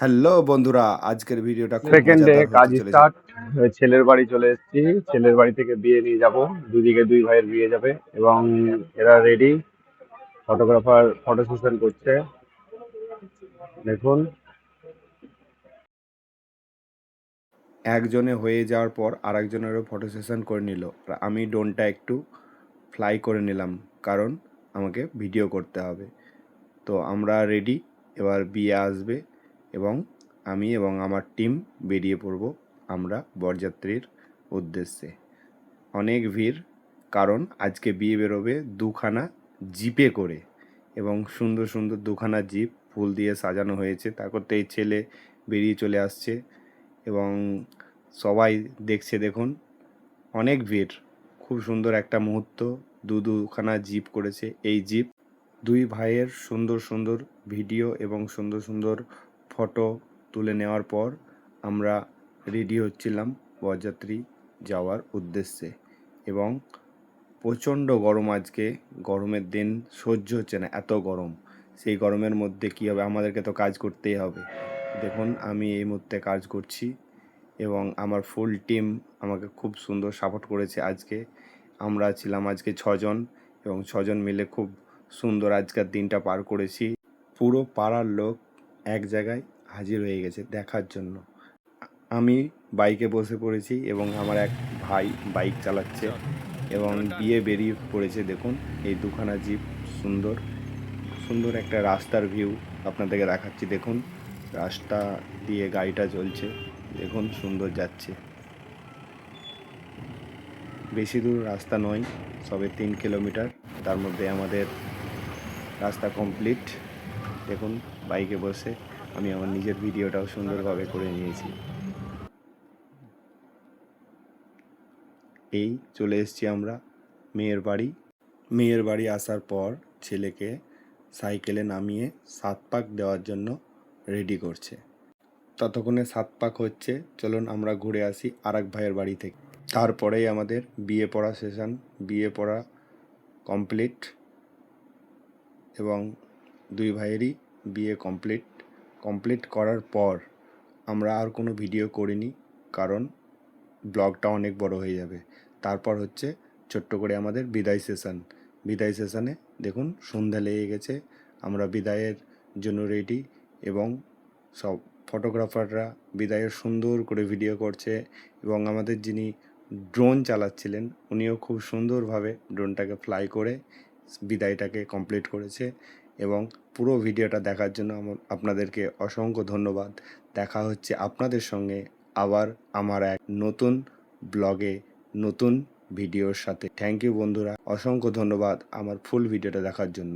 Hello বন্ধুরা, আজকের ভিডিওটা খুব সেকেন্ড ডে মজাদার কাজ হতে চলেছে। স্টার্ট। ছেলের বাড়ি চলে এসেছি। ছেলের বাড়ি থেকে বিয়ে নিয়ে যাব। দুদিকে দুই ভাইয়ের বিয়ে যাবে এবং এরা রেডি। ফটোগ্রাফার ফটো সেশন করছে, দেখুন। একজনে হয়ে যাওয়ার পর আরেকজনেরও ফটো সেশন করে নিল। আর আমি ড্রোনটা একটু ফ্লাই করে নিলাম, কারণ আমাকে ভিডিও করতে হবে। তো আমরা রেডি, এবার বিয়ে আসবে এবং আমি এবং আমার টিম বেরিয়ে পড়ব আমরা বরযাত্রীর উদ্দেশ্যে। অনেক ভিড়, কারণ আজকে বিয়ে বেরোবে দুখানা জিপে করে এবং সুন্দর সুন্দর দুখানা জিপ ফুল দিয়ে সাজানো হয়েছে। তার করতে এই ছেলে বেরিয়ে চলে আসছে এবং সবাই দেখছে, দেখুন অনেক ভিড়। খুব সুন্দর একটা মুহূর্ত, দুখানা জিপ করেছে। এই জিপ দুই ভাইয়ের সুন্দর সুন্দর ভিডিও এবং সুন্দর সুন্দর ফটো তুলে নেওয়ার পর আমরা রেডি হচ্ছিলাম বরযাত্রী যাওয়ার উদ্দেশ্যে। এবং প্রচণ্ড গরম আজকে, গরমের দিন সহ্য হচ্ছে না, এত গরম। সেই গরমের মধ্যে কী হবে, আমাদেরকে তো কাজ করতেই হবে। দেখুন আমি এই মুহূর্তে কাজ করছি এবং আমার ফুল টিম আমাকে খুব সুন্দর সাপোর্ট করেছে আজকে। আমরা ছিলাম আজকে 6 জন এবং 6 জন মিলে খুব সুন্দর আজকের দিনটা পার করেছি। পুরো পাড়ার লোক এক জায়গায় হাজির হয়ে গেছে দেখার জন্য। আমি বাইকে বসে পড়েছি এবং আমার এক ভাই বাইক চালাচ্ছে এবং বিয়ে বেরিয়ে পড়েছে। দেখুন এই দুখানা জিপ, সুন্দর সুন্দর একটা রাস্তার ভিউ আপনাদেরকে দেখাচ্ছি। দেখুন রাস্তা দিয়ে গাড়িটা চলছে, দেখুন সুন্দর যাচ্ছে। বেশি দূর রাস্তা নয়, সবে 3 কিলোমিটার, তার মধ্যে আমাদের রাস্তা কমপ্লিট। দেখুন বাইকে বসে আমি আমার নিজের ভিডিওটাও সুন্দরভাবে করে নিয়েছি। এই চলে এসেছি আমরা মেয়ের বাড়ি। মেয়ের বাড়ি আসার পর ছেলেকে সাইকেলে নামিয়ে 7 পাক দেওয়ার জন্য রেডি করছে। ততক্ষণে 7 পাক হচ্ছে, চলুন আমরা ঘুরে আসি আরেক ভাইয়ের বাড়ি থেকে। তারপরেই আমাদের বিয়ে পড়া সেশন, বিয়ে পড়া কমপ্লিট এবং দুই ভাইয়েরই বিয়ে কমপ্লিট করার পর আমরা আর কোনো ভিডিও করিনি, কারণ ব্লগটা অনেক বড় হয়ে যাবে। তারপর হচ্ছে ছোট্ট করে আমাদের বিদায় সেশনে দেখুন সন্ধ্যা লেগে গেছে। আমরা বিদায়ের জন্য রেডি এবং সব ফটোগ্রাফাররা বিদায়ের সুন্দর করে ভিডিও করছে এবং আমাদের যিনি ড্রোন চালাচ্ছিলেন উনিও খুব সুন্দরভাবে ড্রোনটাকে ফ্লাই করে বিদায়টাকে কমপ্লিট করেছে। এবং পুরো ভিডিওটা দেখার জন্য আপনাদেরকে অসংখ্য ধন্যবাদ। দেখা হচ্ছে আপনাদের সঙ্গে আবার আমার এক নতুন ব্লগে নতুন ভিডিওর সাথে। থ্যাংক ইউ বন্ধুরা, অসংখ্য ধন্যবাদ আমার ফুল ভিডিওটা দেখার জন্য।